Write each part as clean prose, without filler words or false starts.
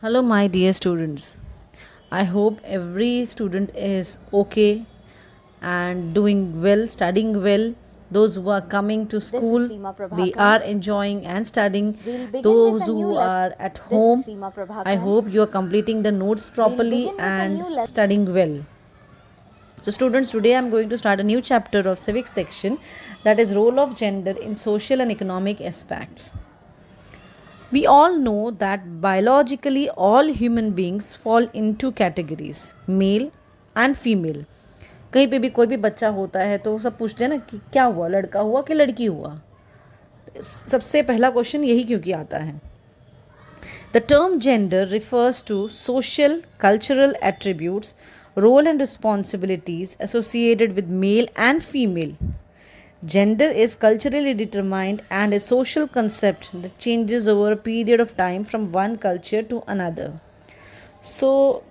Hello, my dear students. I hope every student is okay and doing well, studying well. Those who are coming to This is school, Seema they Prabhakar. are enjoying and studying. We'll begin with Those a new who lesson. are at This is home, Seema I Prabhakar. hope you are completing the notes We'll properly begin with a and new lesson. studying well. So, students, today I'm going to start a new chapter of civics section, that is role of gender in social and economic aspects. We all know that biologically all human beings fall into categories male and female. कहीं पे भी कोई भी बच्चा होता है तो सब पूछते हैं ना कि क्या हुआ, लड़का हुआ कि लड़की हुआ. सबसे पहला क्वेश्चन यही क्योंकि आता है. The term gender refers to social, cultural attributes, role and responsibilities associated with male and female. Gender is culturally determined and a social concept that changes over a period of time from one culture to another. So,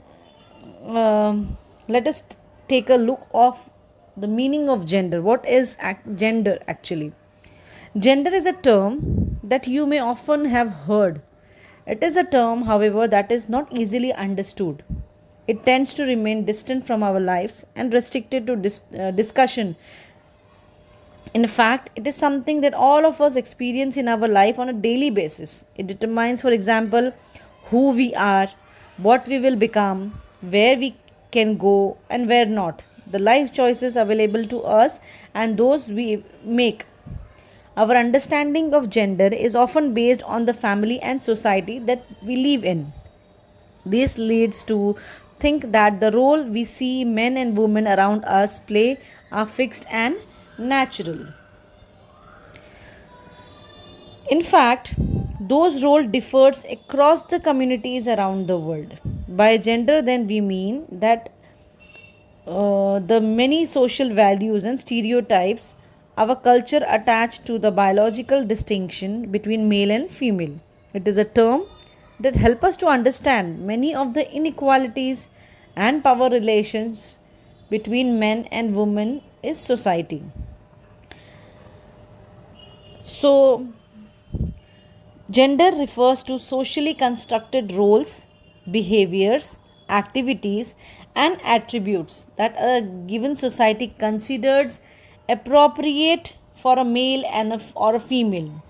let us take a look of the meaning of gender. What is gender actually? Gender is a term that you may often have heard. It is a term, however, that is not easily understood. It tends to remain distant from our lives and restricted to discussion. In fact, it is something that all of us experience in our life on a daily basis. It determines, for example, who we are, what we will become, where we can go, and where not. The life choices available to us and those we make. Our understanding of gender is often based on the family and society that we live in. This leads to think that the role we see men and women around us play are fixed and natural. In fact, those roles differs across the communities around the world. By gender, then we mean that the many social values and stereotypes our culture attached to the biological distinction between male and female. It is a term that help us to understand many of the inequalities and power relations between men and women in society. So, gender refers to socially constructed roles, behaviors, activities, and attributes that a given society considers appropriate for a male or a female.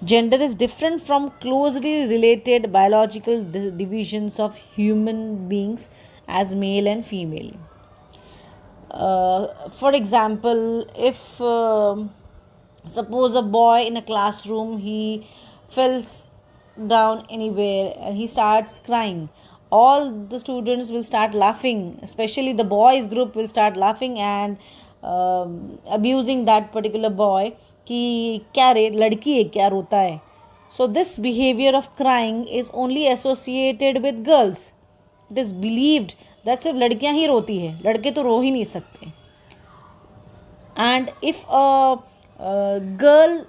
Gender is different from closely related biological divisions of human beings as male and female. For example, if suppose a boy in a classroom he falls down anywhere and he starts crying, all the students will start laughing, especially the boys group will start laughing and abusing that particular boy कि क्या रे लड़की है क्या रोता है. So this behavior of crying is only associated with girls. It is believed that सिर्फ लड़कियां ही रोती है, लड़के तो रो ही नहीं सकते. And if a girl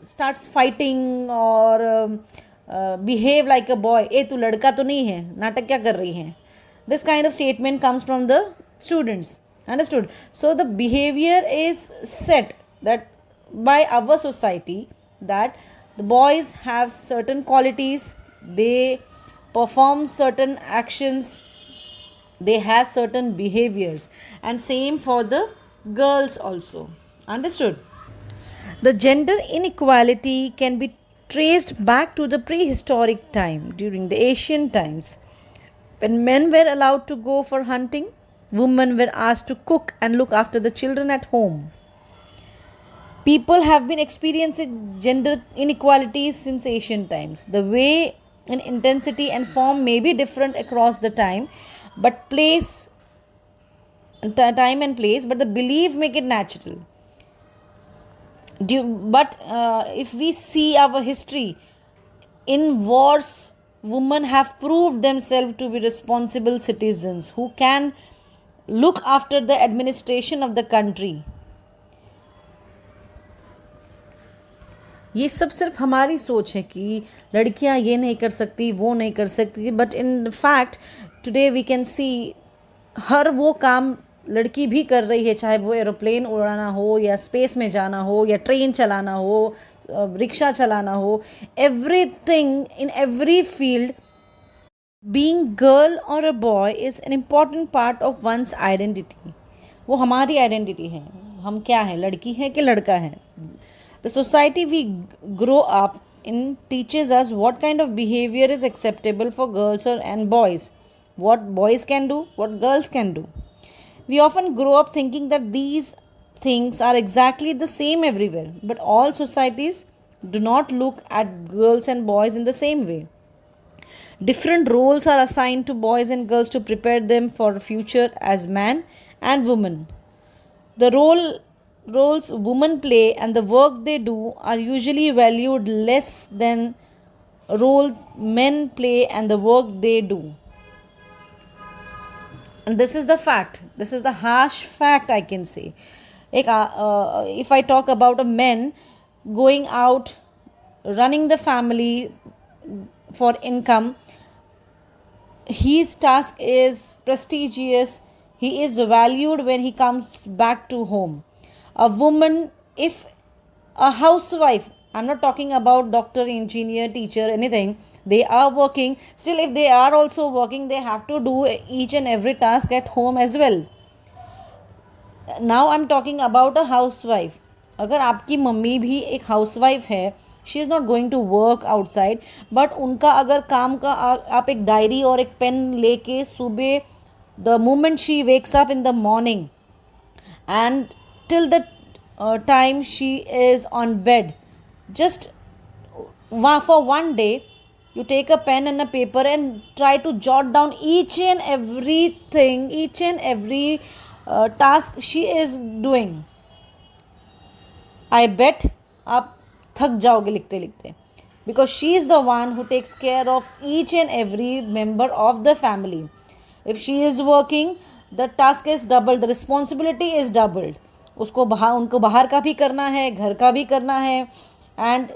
starts fighting or behave like a boy, ए तू लड़का तो नहीं है, नाटक क्या कर रही है, this kind of statement comes from the students. Understood? So the behavior is set that by our society that the boys have certain qualities, they perform certain actions, they have certain behaviors, and same for the girls also. Understood? The gender inequality can be traced back to the prehistoric time during the ancient times. When men were allowed to go for hunting, women were asked to cook and look after the children at home. People have been experiencing gender inequalities since ancient times. The way and intensity and form may be different across the time, but time and place, but the belief make it natural. But if we see our history, in wars, women have proved themselves to be responsible citizens who can look after the administration of the country. ये सब सिर्फ हमारी सोच है कि लड़कियां ये नहीं कर सकती, वो नहीं कर सकती, but in fact today we can see her वो काम लड़की भी कर रही है, चाहे वो एरोप्लेन उड़ाना हो या स्पेस में जाना हो या ट्रेन चलाना हो, रिक्शा चलाना हो. Everything in every field Being girl or a boy is an important part of one's identity. वो हमारी आइडेंटिटी है, हम क्या है, लड़की है कि लड़का है. The society we grow up in teaches us what kind of behavior is acceptable for girls and boys, what boys can do, what girls can do. We often grow up thinking that these things are exactly the same everywhere, but all societies do not look at girls and boys in the same way. Different roles are assigned to boys and girls to prepare them for the future as man and woman. The roles women play and the work they do are usually valued less than role men play and the work they do. And this is the fact. This is the harsh fact, I can say. If I talk about a man going out, running the family for income, his task is prestigious. He is valued when he comes back to home. A woman, if a housewife, I'm not talking about doctor, engineer, teacher, anything, they are working. Still, if they are also working, they have to do each and every task at home as well. Now I'm talking about a housewife. अगर आपकी mummy भी एक housewife है, she is not going to work outside, but उनका अगर काम का आप एक डायरी और एक पेन लेके सुबह, the moment she wakes up in the morning and till the time she is on bed, just for one day, you take a pen and a paper and try to jot down each and everything, each and every task she is doing. I bet आप थक जाओगे लिखते लिखते, because she is the one who takes care of each and every member of the family. If she is working, the task is doubled, the responsibility is doubled. उनको बाहर का भी करना है, घर का भी करना है, and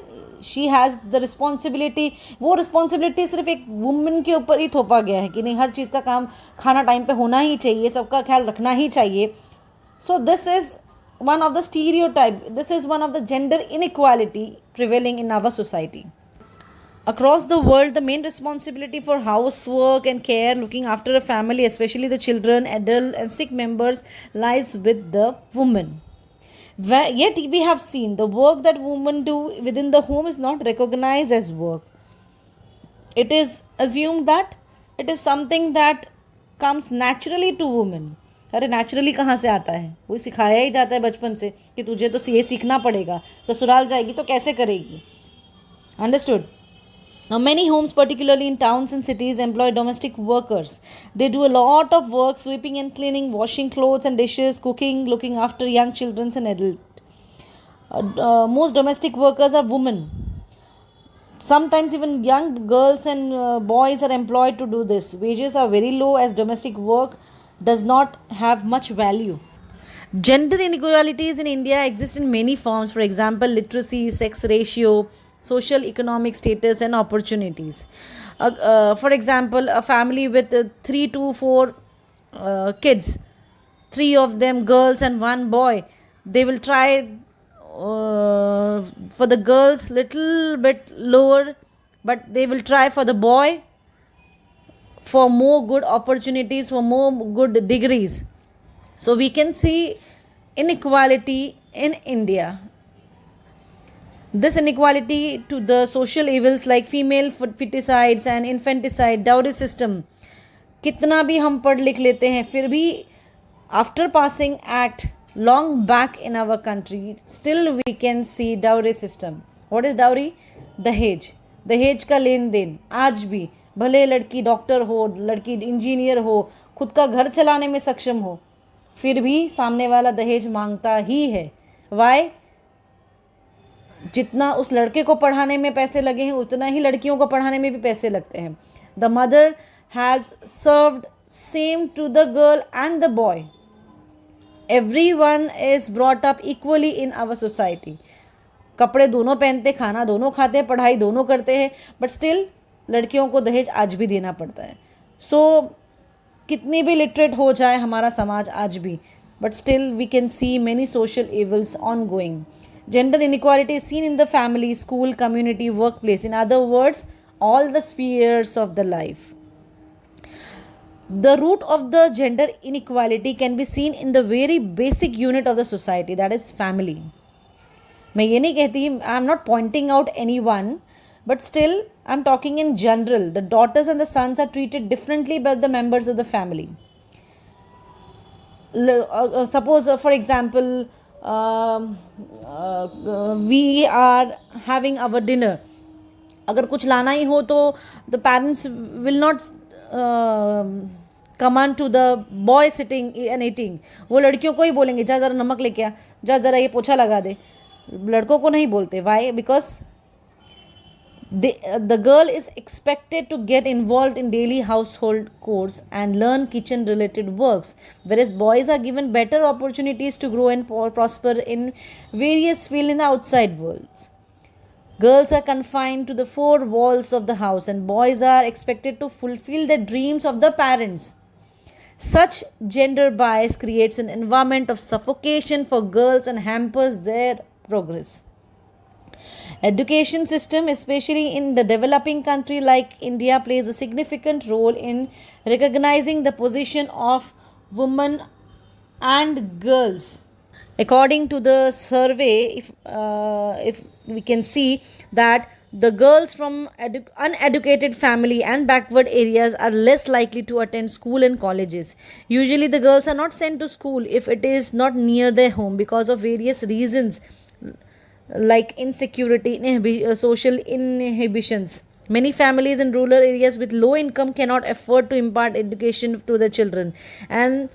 she has the responsibility. वो रिस्पॉन्सिबिलिटी सिर्फ एक वुमेन के ऊपर ही थोपा गया है कि नहीं, हर चीज़ का काम, खाना टाइम पे होना ही चाहिए, सबका ख्याल रखना ही चाहिए. So this is one of the stereotype, this is one of the gender inequality prevailing in our society. Across the world, the main responsibility for housework and care, looking after a family, especially the children, adult and sick members, lies with the woman. Yet we have seen the work that women do within the home is not recognized as work. It is assumed that it is something that comes naturally to women. अरे naturally कहाँ से आता है, वो सिखाया ही जाता है बचपन से कि तुझे तो ये सीखना पड़ेगा, ससुराल जाएगी तो कैसे करेगी. Understood. Now many homes, particularly in towns and cities, employ domestic workers. They do a lot of work: sweeping and cleaning, washing clothes and dishes, cooking, looking after young children and adults. Most domestic workers are women. Sometimes even young girls and boys are employed to do this. Wages are very low as domestic work does not have much value. Gender inequalities in India exist in many forms. For example, literacy, sex ratio, social economic status and opportunities. For example, a family with 3 to 4 kids, 3 of them girls and 1 boy, they will try for the girls little bit lower, but they will try for the boy for more good opportunities, for more good degrees. So we can see inequality in India. This inequality to the social evils like female feticides and infanticide, dowry system. कितना भी हम पढ़ लिख लेते हैं, फिर भी after passing act long back in our country, still we can see dowry system. What is dowry? दहेज. दहेज का लेन देन आज भी, भले लड़की डॉक्टर हो, लड़की इंजीनियर हो, खुद का घर चलाने में सक्षम हो, फिर भी सामने वाला दहेज मांगता ही है. वाई? जितना उस लड़के को पढ़ाने में पैसे लगे हैं, उतना ही लड़कियों को पढ़ाने में भी पैसे लगते हैं. The mother has served same to the girl and the boy. Everyone is brought up equally in our society. कपड़े दोनों पहनते, खाना दोनों खाते हैं, पढ़ाई दोनों करते हैं, बट स्टिल लड़कियों को दहेज आज भी देना पड़ता है. सो कितनी भी लिटरेट हो जाए हमारा समाज आज भी, but still we can see many social evils ongoing. Gender inequality is seen in the family, school, community, workplace. In other words, all the spheres of the life. The root of the gender inequality can be seen in the very basic unit of the society, that is family. मैं ये नहीं कहती, I am not pointing out any one, but still I am talking in general. The daughters and the sons are treated differently by the members of the family. Suppose, for example, we are having our dinner. अगर कुछ लाना ही हो तो the parents will not command to the boy sitting and eating. वो लड़कियों को ही बोलेंगे, जा ज़रा नमक लेके आ, जा ज़रा ये पोछा लगा दे. लड़कों को नहीं बोलते. Why? Because the girl is expected to get involved in daily household chores and learn kitchen related works, whereas boys are given better opportunities to grow and prosper in various fields in the outside worlds. Girls are confined to the four walls of the house and boys are expected to fulfill the dreams of the parents. Such gender bias creates an environment of suffocation for girls and hampers their progress. Education system, especially in the developing country like India, plays a significant role in recognizing the position of women and girls. According to the survey, if we can see that the girls from uneducated family and backward areas are less likely to attend school and colleges. Usually the girls are not sent to school if it is not near their home because of various reasons like insecurity, social inhibitions. Many families in rural areas with low income cannot afford to impart education to their children, and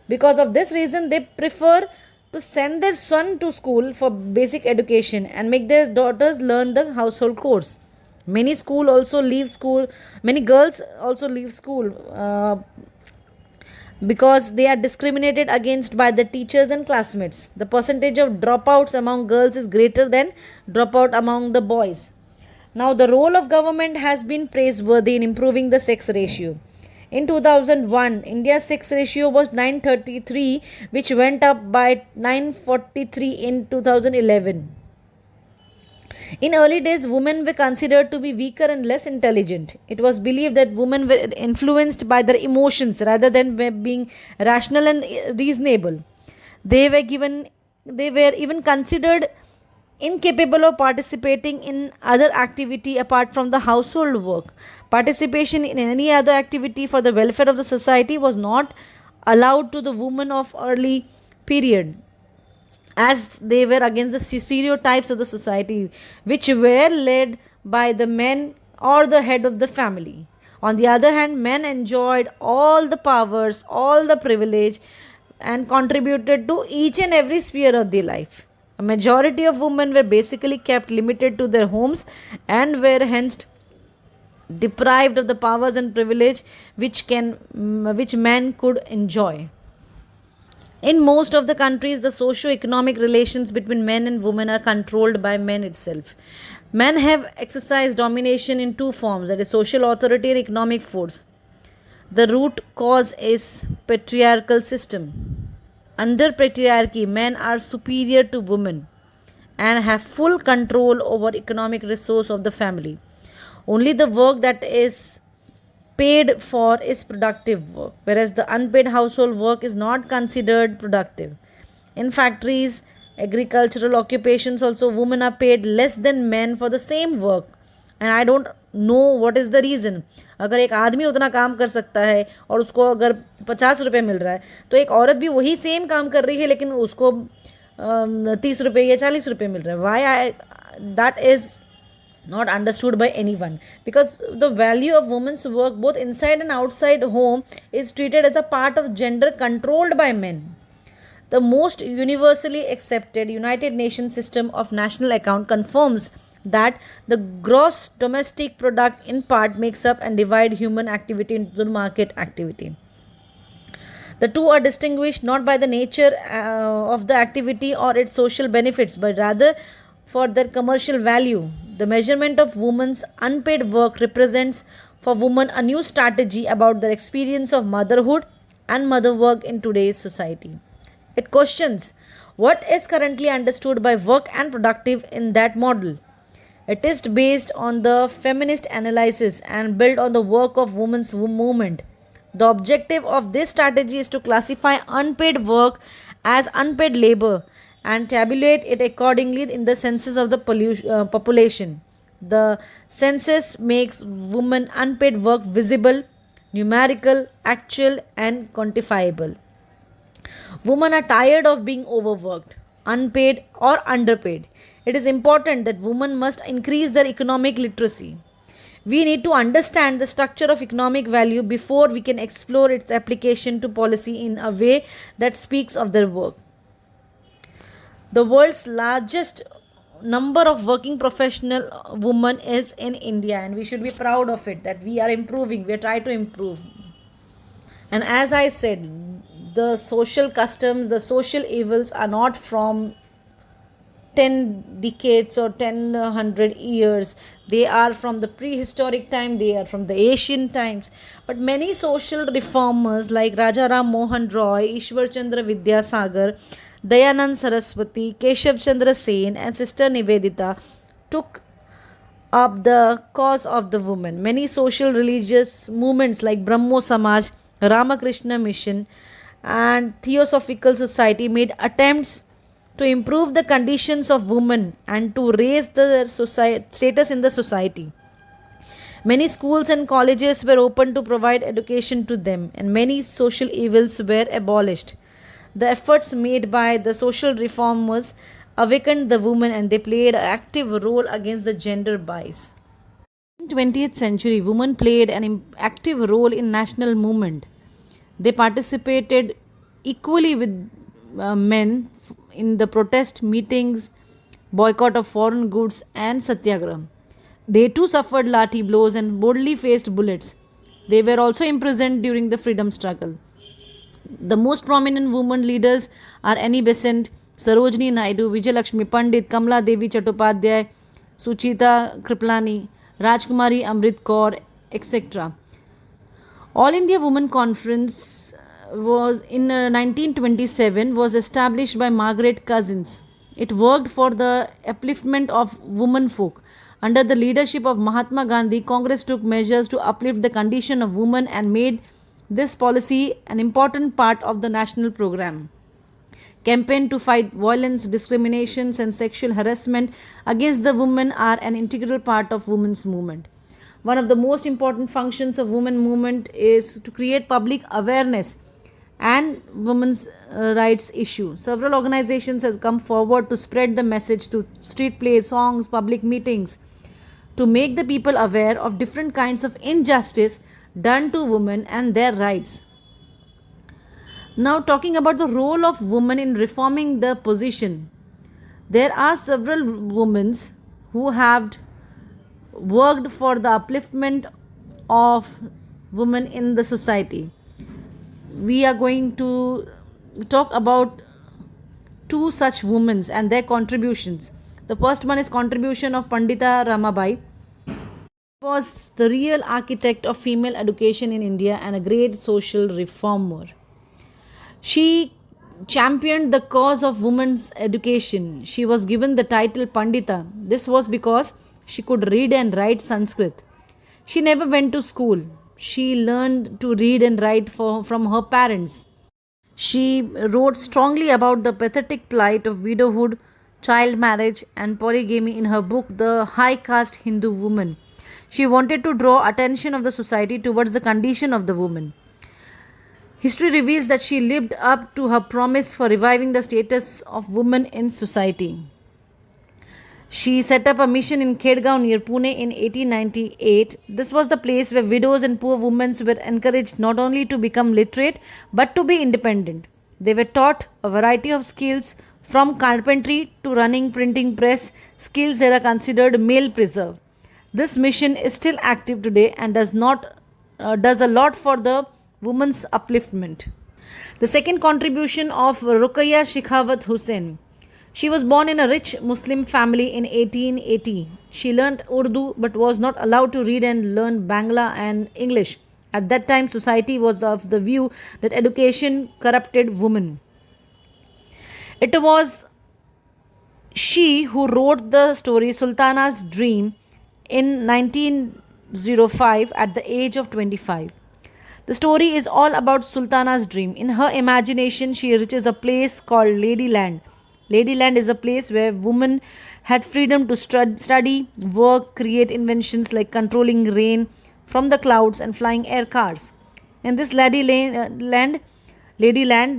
because of this reason they prefer to send their son to school for basic education and make their daughters learn the household chores. Many girls also leave school because they are discriminated against by the teachers and classmates. The percentage of dropouts among girls is greater than dropout among the boys. Now, the role of government has been praiseworthy in improving the sex ratio. In 2001, India's sex ratio was 933, which went up by 943 in 2011. In early days, women were considered to be weaker and less intelligent. It was believed that women were influenced by their emotions rather than being rational and reasonable. They were even considered incapable of participating in other activity apart from the household work. Participation in any other activity for the welfare of the society was not allowed to the women of early period, as they were against the stereotypes of the society, which were led by the men or the head of the family. On the other hand, men enjoyed all the powers, all the privilege, and contributed to each and every sphere of their life. A majority of women were basically kept limited to their homes and were hence deprived of the powers and privilege which men could enjoy. In most of the countries, the socio-economic relations between men and women are controlled by men itself. Men have exercised domination in two forms, that is social authority and economic force. The root cause is patriarchal system. Under patriarchy, men are superior to women and have full control over economic resource of the family. Only the work that is paid for is productive work, whereas the unpaid household work is not considered productive. In factories, agricultural occupations also, women are paid less than men for the same work, and I don't know what is the reason. अगर एक आदमी उतना काम कर सकता है और उसको अगर 50 रुपये मिल रहा है, तो एक औरत भी वही सेम काम कर रही है लेकिन उसको 30 रुपये या 40 रुपये मिल रहा है. Why that is not understood by anyone, because the value of women's work both inside and outside home is treated as a part of gender controlled by men. The most universally accepted United Nations system of national account confirms that the gross domestic product in part makes up and divide human activity into the market activity. The two are distinguished not by the nature of the activity or its social benefits, but rather for their commercial value. The measurement of women's unpaid work represents for women a new strategy about their experience of motherhood and mother work in today's society. It questions what is currently understood by work and productive in that model. It is based on the feminist analysis and built on the work of women's movement. The objective of this strategy is to classify unpaid work as unpaid labor and tabulate it accordingly in the census of the population. The census makes women unpaid work visible, numerical, actual, and quantifiable. Women are tired of being overworked, unpaid, or underpaid. It is important that women must increase their economic literacy. We need to understand the structure of economic value before we can explore its application to policy in a way that speaks of their work. The world's largest number of working professional women is in India, and we should be proud of it that we are improving, we are trying to improve. And as I said, the social customs, the social evils are not from 10 decades or 100 years. They are from the prehistoric time, they are from the ancient times. But many social reformers like Raja Ram Mohan Roy, Ishwar Chandra Vidyasagar, Dayanand Saraswati, Keshav Chandra Sen, and Sister Nivedita took up the cause of the woman. Many social religious movements like Brahmo Samaj, Ramakrishna Mission, and Theosophical Society made attempts to improve the conditions of women and to raise their status in the society. Many schools and colleges were opened to provide education to them, and many social evils were abolished. The efforts made by the social reformers awakened the women and they played an active role against the gender bias. In 20th century, women played an active role in national movement. They participated equally with men in the protest meetings, boycott of foreign goods, and satyagraha. They too suffered lathi blows and boldly faced bullets. They were also imprisoned during the freedom struggle. The most prominent women leaders are Annie Besant, Sarojini Naidu, Vijayalakshmi Pandit, Kamala Devi Chattopadhyay, Suchita Kriplani, Rajkumari Amrit Kaur, etc. All India Women Conference was in 1927 was established by Margaret Cousins. It worked for the upliftment of women folk. Under the leadership of Mahatma Gandhi, Congress took measures to uplift the condition of women and made this policy an important part of the national program. Campaign to fight violence, discriminations, and sexual harassment against the women are an integral part of women's movement. One of the most important functions of women movement is to create public awareness and women's rights issue. Several organizations have come forward to spread the message through street plays, songs, public meetings, to make the people aware of different kinds of injustice done to women and their rights. Now, talking about the role of women in reforming the position, there are several women who have worked for the upliftment of women in the society. We are going to talk about two such women and their contributions. The first one is contribution of Pandita Ramabai. Was the real architect of female education in India and a great social reformer. She championed the cause of women's education. She was given the title Pandita. This was because she could read and write Sanskrit. She never went to school. She learned to read and write from her parents. She wrote strongly about the pathetic plight of widowhood, child marriage, and polygamy in her book, The High Caste Hindu Woman. She wanted to draw attention of the society towards the condition of the woman. History reveals that she lived up to her promise for reviving the status of women in society. She set up a mission in Khedgaon near Pune in 1898. This was the place where widows and poor women were encouraged not only to become literate but to be independent. They were taught a variety of skills from carpentry to running printing press, skills that are considered male preserve. This mission is still active today and does a lot for the women's upliftment. The second contribution of Ruqayya Shekhawat Hussain. She was born in a rich Muslim family in 1880. She learnt Urdu but was not allowed to read and learn Bangla and English. At that time, society was of the view that education corrupted women. It was she who wrote the story Sultana's Dream in 1905 at the age of 25. The story is all about Sultana's dream. In her imagination, she reaches a place called Ladyland. Ladyland is a place where women had freedom to study, work, create inventions like controlling rain from the clouds and flying air cars. In this Ladyland,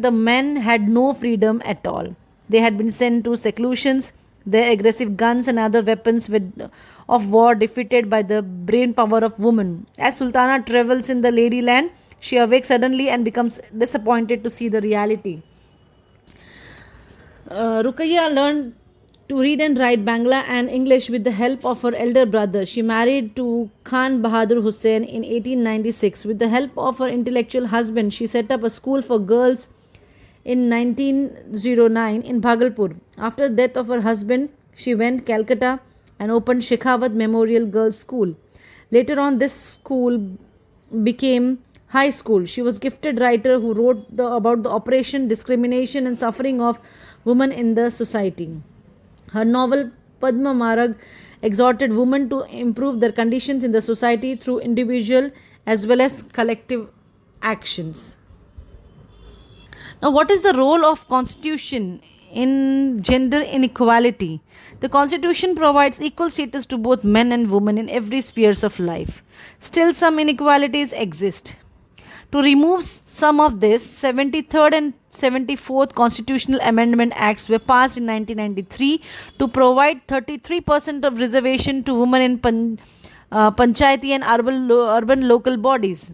the men had no freedom at all. They had been sent to seclusions, their aggressive guns and other weapons of war defeated by the brain power of women. As Sultana travels in the Ladyland, she awakes suddenly and becomes disappointed to see the reality. Ruqayya learned to read and write Bangla and English with the help of her elder brother. She married to Khan Bahadur Hussain in 1896. With the help of her intellectual husband, she set up a school for girls in 1909 in Bhagalpur. After the death of her husband, she went Calcutta and opened Shekhawat Memorial Girls School. Later on, this school became high school. She was gifted writer who wrote about the oppression, discrimination and suffering of women in the society. Her novel Padma Marag exhorted women to improve their conditions in the society through individual as well as collective actions. Now, what is the role of constitution in gender inequality? The constitution provides equal status to both men and women in every spheres of life. Still, some inequalities exist. To remove some of this, 73rd and 74th Constitutional Amendment Acts were passed in 1993 to provide 33% of reservation to women in panchayati and urban local bodies.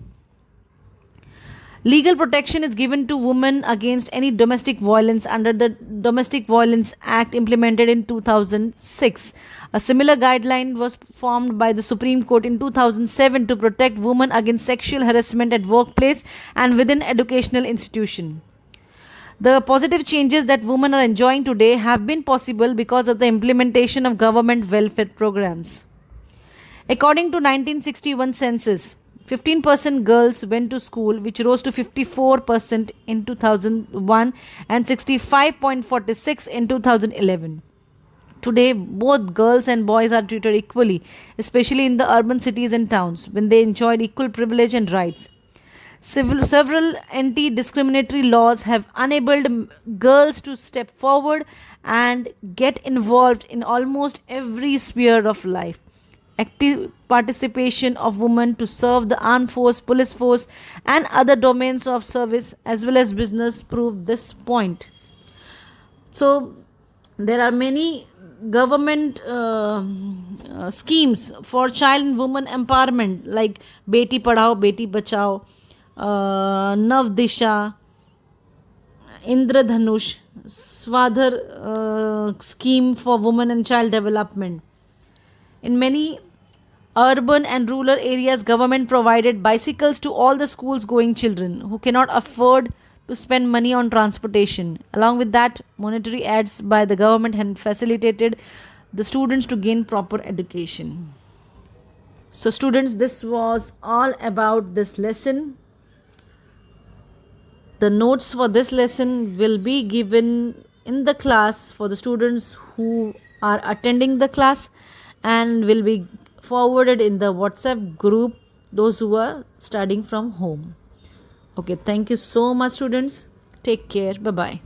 Legal protection is given to women against any domestic violence under the Domestic Violence Act implemented in 2006. A similar guideline was formed by the Supreme Court in 2007 to protect women against sexual harassment at workplace and within educational institution. The positive changes that women are enjoying today have been possible because of the implementation of government welfare programs. According to 1961 census, 15% girls went to school, which rose to 54% in 2001 and 65.46 in 2011. Today, both girls and boys are treated equally, especially in the urban cities and towns, when they enjoyed equal privilege and rights. Several anti discriminatory laws have enabled girls to step forward and get involved in almost every sphere of life. Active participation of women to serve the armed force, police force, and other domains of service as well as business prove this point. So, there are many government schemes for child and women empowerment like Beti Padhao, Beti Bachao, Nav Disha, Indradhanush, Swadhar scheme for women and child development. In many urban and rural areas, government provided bicycles to all the schools going children who cannot afford to spend money on transportation. Along with that, monetary aids by the government had facilitated the students to gain proper education. So students, this was all about this lesson. The notes for this lesson will be given in the class for the students who are attending the class and will be forwarded in the WhatsApp group, those who are studying from home. Okay, thank you so much, students. Take care. Bye bye.